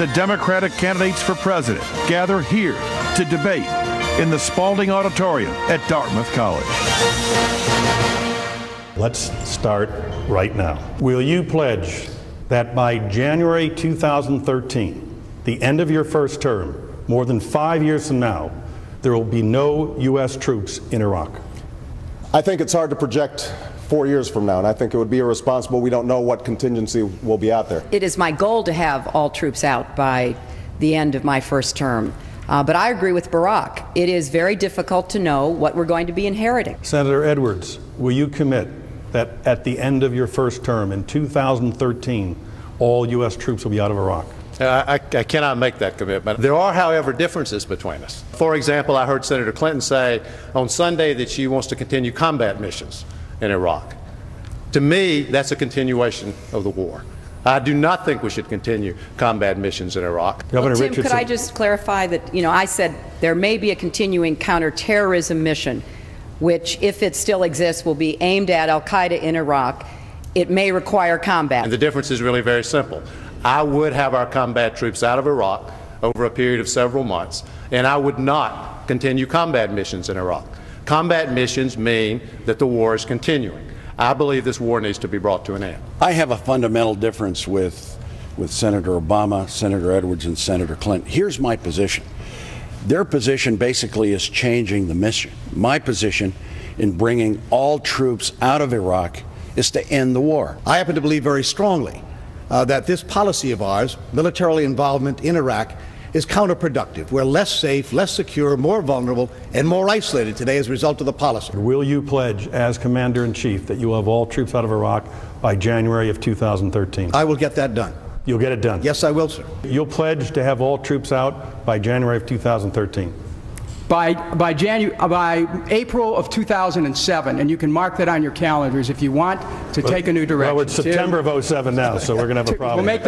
The Democratic candidates for president gather here to debate in the Spalding Auditorium at Dartmouth College. Let's start right now. Will you pledge that by January 2013, the end of your first term, more than 5 years from now, there will be no U.S. troops in Iraq? I think it's hard to project 4 years from now, and I think it would be irresponsible. We don't know what contingency will be out there. It is my goal to have all troops out by the end of my first term. But I agree with Barack. It is very difficult to know what we're going to be inheriting. Senator Edwards, will you commit that at the end of your first term in 2013, all U.S. troops will be out of Iraq? I cannot make that commitment. There are, however, differences between us. For example, I heard Senator Clinton say on Sunday that she wants to continue combat missions in Iraq. To me, that's a continuation of the war. I do not think we should continue combat missions in Iraq. Governor Tim, Richardson, could I just clarify that, I said there may be a continuing counterterrorism mission, which, if it still exists, will be aimed at al-Qaeda in Iraq. It may require combat. And the difference is really very simple. I would have our combat troops out of Iraq over a period of several months, and I would not continue combat missions in Iraq. Combat missions mean that the war is continuing. I believe this war needs to be brought to an end. I have a fundamental difference with Senator Obama, Senator Edwards, and Senator Clinton. Here's my position. Their position basically is changing the mission. My position in bringing all troops out of Iraq is to end the war. I happen to believe very strongly that this policy of ours, military involvement in Iraq, is counterproductive. We're less safe, less secure, more vulnerable, and more isolated today as a result of the policy. will you pledge as Commander-in-Chief that you will have all troops out of Iraq by January of 2013? I will get that done. You'll get it done? Yes, I will, sir. You'll pledge to have all troops out by January of 2013? By April of 2007, and you can mark that on your calendars if you want to take a new direction. Well, it's September of 07 now, so we're going to have a problem. We'll make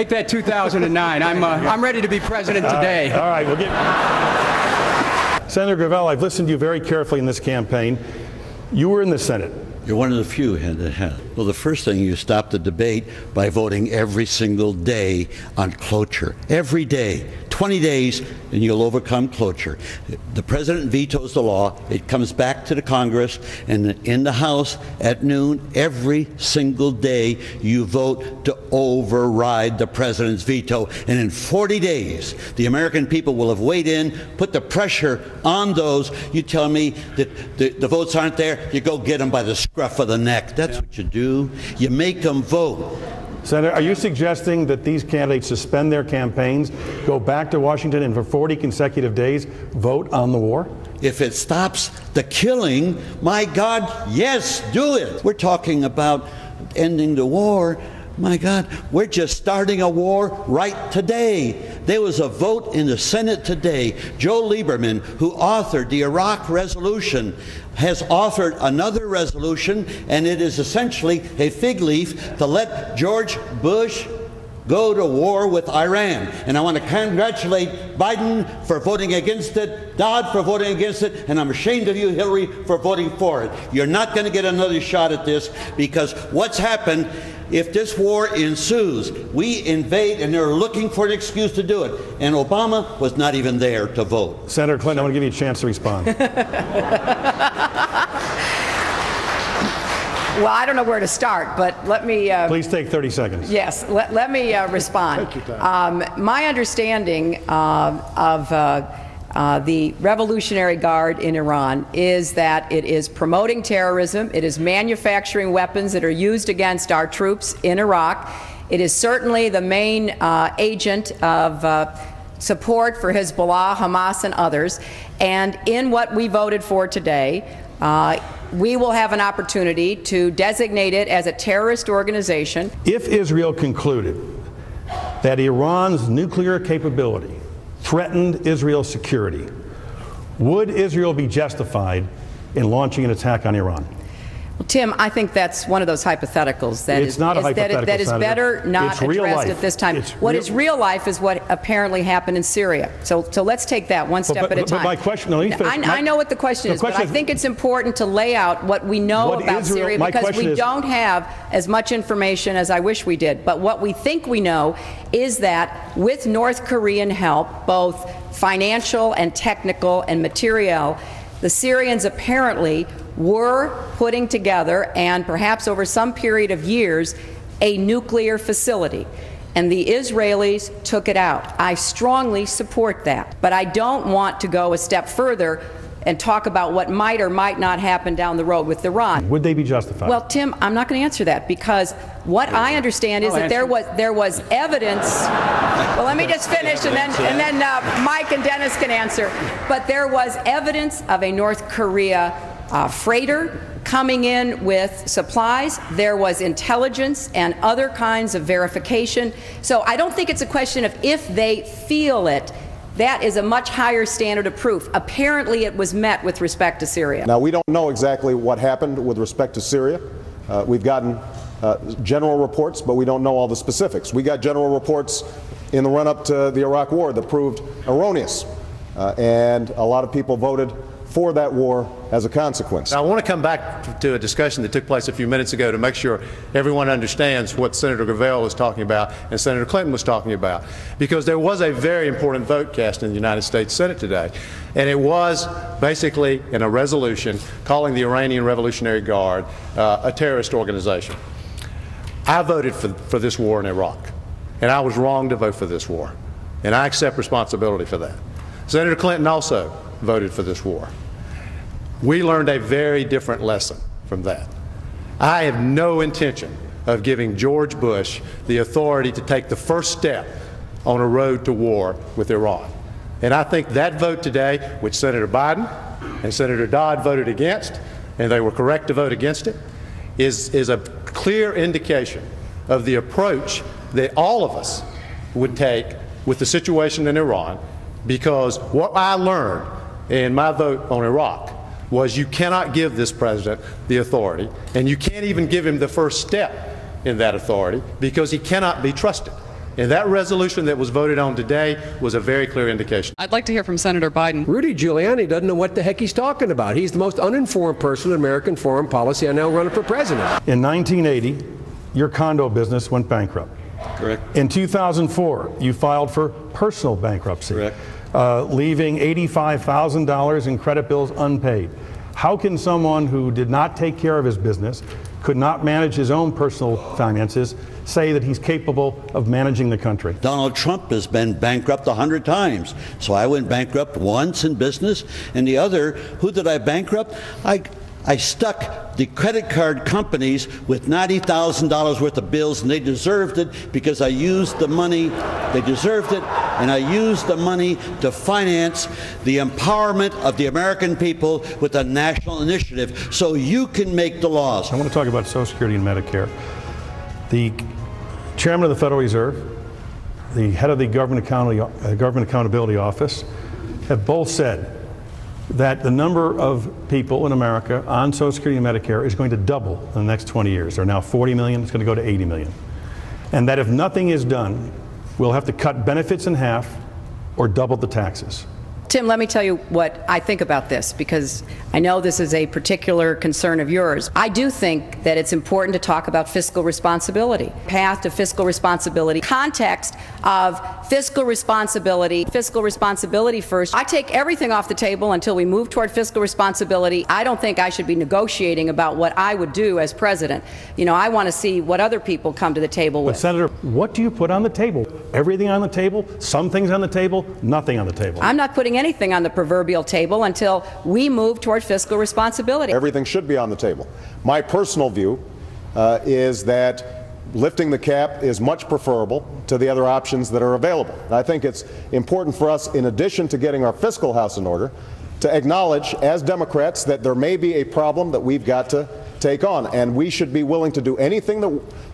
that 2009. I'm ready to be president today. All right, we'll get. Senator Gravel, I've listened to you very carefully in this campaign. You were in the Senate. You're one of the few that has. Well, the first thing, you stop the debate by voting every single day on cloture. Every day. 20 days, and you'll overcome cloture. The president vetoes the law. It comes back to the Congress, and in the House at noon, every single day, you vote to override the president's veto. And in 40 days, the American people will have weighed in, put the pressure on those. You tell me that the votes aren't there, you go get them by the scruff of the neck. That's what you do. You make them vote. Senator, are you suggesting that these candidates suspend their campaigns, go back to Washington, and for 40 consecutive days vote on the war? If it stops the killing, my God, yes, do it. We're talking about ending the war. My God, we're just starting a war right today. There was a vote in the Senate today. Joe Lieberman, who authored the Iraq resolution, has authored another resolution, and it is essentially a fig leaf to let George Bush go to war with Iran. And I want to congratulate Biden for voting against it, Dodd for voting against it, and I'm ashamed of you, Hillary, for voting for it. You're not going to get another shot at this, because what's happened, if this war ensues, we invade, and they're looking for an excuse to do it. And Obama was not even there to vote. Senator Clinton, I want to give you a chance to respond. Well, I don't know where to start, but let me... Please take 30 seconds. Yes, let me respond. My understanding of the Revolutionary Guard in Iran is that it is promoting terrorism, it is manufacturing weapons that are used against our troops in Iraq. It is certainly the main agent of support for Hezbollah, Hamas, and others. And in what we voted for today, we will have an opportunity to designate it as a terrorist organization. If Israel concluded that Iran's nuclear capability threatened Israel's security, would Israel be justified in launching an attack on Iran? Well, Tim, I think that's one of those hypotheticals that It's not a hypothetical, that is Senator. better not It's real addressed life. at this time. What is real life is what apparently happened in Syria. So let's take that one step at a time. But my question, I know what the question is, but I think it's important to lay out what we know about Syria, because we don't have as much information as I wish we did. But what we think we know is that with North Korean help, both financial and technical and material, the Syrians apparently were putting together, and perhaps over some period of years, a nuclear facility. And the Israelis took it out. I strongly support that. But I don't want to go a step further and talk about what might or might not happen down the road with Iran. Would they be justified? Well, Tim, I'm not going to answer that, because what I understand is that there was evidence. Well, let me just finish, and then Mike and Dennis can answer. But there was evidence of a North Korea freighter coming in with supplies. There was intelligence and other kinds of verification. So I don't think it's a question of if they feel it. That is a much higher standard of proof. Apparently it was met with respect to Syria. Now, we don't know exactly what happened with respect to Syria. We've gotten general reports, but we don't know all the specifics. We got general reports in the run-up to the Iraq War that proved erroneous, and a lot of people voted for that war as a consequence. Now, I want to come back to a discussion that took place a few minutes ago to make sure everyone understands what Senator Gravel was talking about and Senator Clinton was talking about, because there was a very important vote cast in the United States Senate today, and it was basically in a resolution calling the Iranian Revolutionary Guard a terrorist organization. I voted for this war in Iraq, and I was wrong to vote for this war, and I accept responsibility for that. Senator Clinton also voted for this war. We learned a very different lesson from that. I have no intention of giving George Bush the authority to take the first step on a road to war with Iran. And I think that vote today, which Senator Biden and Senator Dodd voted against, and they were correct to vote against it, is a clear indication of the approach that all of us would take with the situation in Iran, because what I learned in my vote on Iraq was you cannot give this president the authority, and you can't even give him the first step in that authority, because he cannot be trusted. And that resolution that was voted on today was a very clear indication. I'd like to hear from Senator Biden. Rudy Giuliani doesn't know what the heck he's talking about. He's the most uninformed person in American foreign policy. I now running for president. In 1980, your condo business went bankrupt. Correct. In 2004, you filed for personal bankruptcy. Correct. Leaving $85,000 in credit bills unpaid. How can someone who did not take care of his business, could not manage his own personal finances, say that he's capable of managing the country? Donald Trump has been bankrupt 100 times. So I went bankrupt once in business, and the other, who did I bankrupt? I stuck the credit card companies with $90,000 worth of bills, and they deserved it because I used the money. They deserved it, and I used the money to finance the empowerment of the American people with a national initiative, so you can make the laws. I want to talk about Social Security and Medicare. The chairman of the Federal Reserve, the head of the Government Accountability Office have both said that the number of people in America on Social Security and Medicare is going to double in the next 20 years. They're now 40 million, it's going to go to 80 million. And that if nothing is done, we'll have to cut benefits in half or double the taxes. Tim, let me tell you what I think about this, because I know this is a particular concern of yours. I do think that it's important to talk about fiscal responsibility, path to fiscal responsibility, context of fiscal responsibility first. I take everything off the table until we move toward fiscal responsibility. I don't think I should be negotiating about what I would do as president. You know, I want to see what other people come to the table with. But Senator, what do you put on the table? Everything on the table? Some things on the table? Nothing on the table. I'm not putting anything on the proverbial table until we move toward fiscal responsibility. Everything should be on the table. My personal view is that lifting the cap is much preferable to the other options that are available. And I think it's important for us, in addition to getting our fiscal house in order, to acknowledge as Democrats that there may be a problem that we've got to take on. And we should be willing to do anything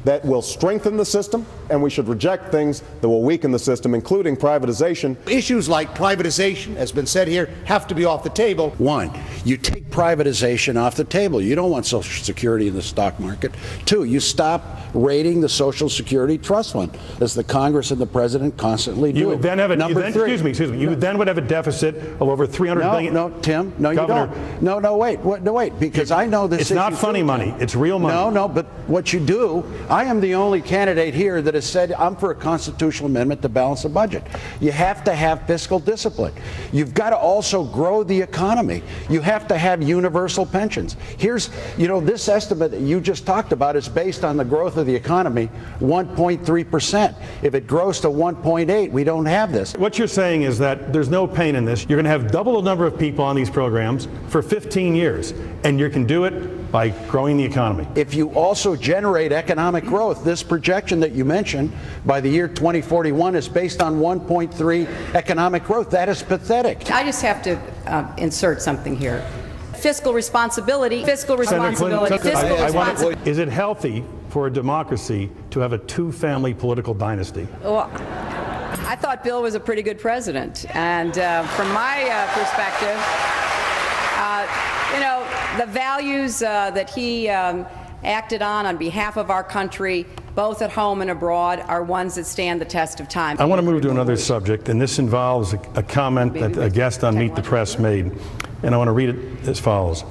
that will strengthen the system, and we should reject things that will weaken the system, including privatization. Issues like privatization, as been said here, have to be off the table. One, you take privatization off the table. You don't want Social Security in the stock market. Two, you stop raiding the Social Security Trust Fund, as the Congress and the President constantly do. You would then have Excuse me. You then would have a deficit of over $300 billion. No, Tim. No, Governor, you don't. No, wait. Because I know this. It's not funny money. It's real money. No. But what you do, I am the only candidate here that has said I'm for a constitutional amendment to balance the budget. You have to have fiscal discipline. You've got to also grow the economy. You have to have universal pensions. Here's, this estimate that you just talked about is based on the growth of the economy, 1.3%. If it grows to 1.8, we don't have this. What you're saying is that there's no pain in this. You're going to have double the number of people on these programs for 15 years, and you can do it by growing the economy. If you also generate economic growth, this projection that you mentioned by the year 2041 is based on 1.3 economic growth. That is pathetic. I just have to insert something here. Fiscal responsibility. Is it healthy for a democracy to have a two-family political dynasty? Well, I thought Bill was a pretty good president, and from my perspective, the values that he acted on behalf of our country, both at home and abroad, are ones that stand the test of time. I want to move to another subject, and this involves a comment that a guest on Meet the Press made, and I want to read it as follows.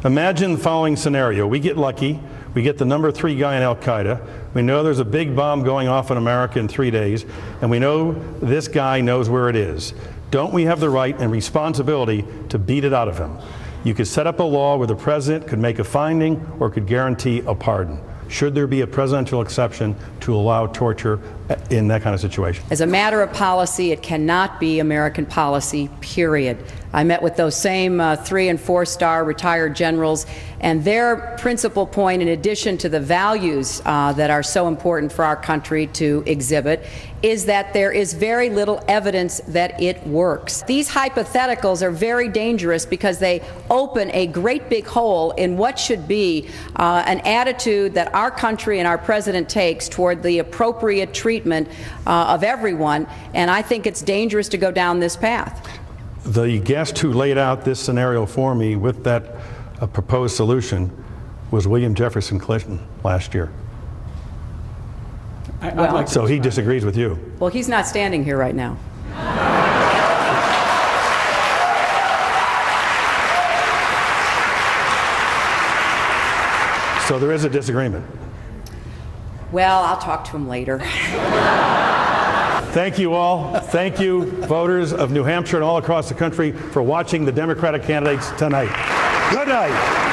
Imagine the following scenario. We get lucky. We get the number 3 guy in Al-Qaeda. We know there's a big bomb going off in America in 3 days, and we know this guy knows where it is. Don't we have the right and responsibility to beat it out of him? You could set up a law where the president could make a finding or could guarantee a pardon. Should there be a presidential exception to allow torture in that kind of situation? As a matter of policy, it cannot be American policy, period. I met with those same 3- and 4-star retired generals, and their principal point, in addition to the values that are so important for our country to exhibit, is that there is very little evidence that it works. These hypotheticals are very dangerous because they open a great big hole in what should be an attitude that our country and our president takes toward the appropriate treatment of everyone, and I think it's dangerous to go down this path. The guest who laid out this scenario for me with that proposed solution was William Jefferson Clinton last year. So he disagrees with you. Well, he's not standing here right now. So there is a disagreement. Well, I'll talk to him later. Thank you all. Thank you, voters of New Hampshire and all across the country, for watching the Democratic candidates tonight. Good night.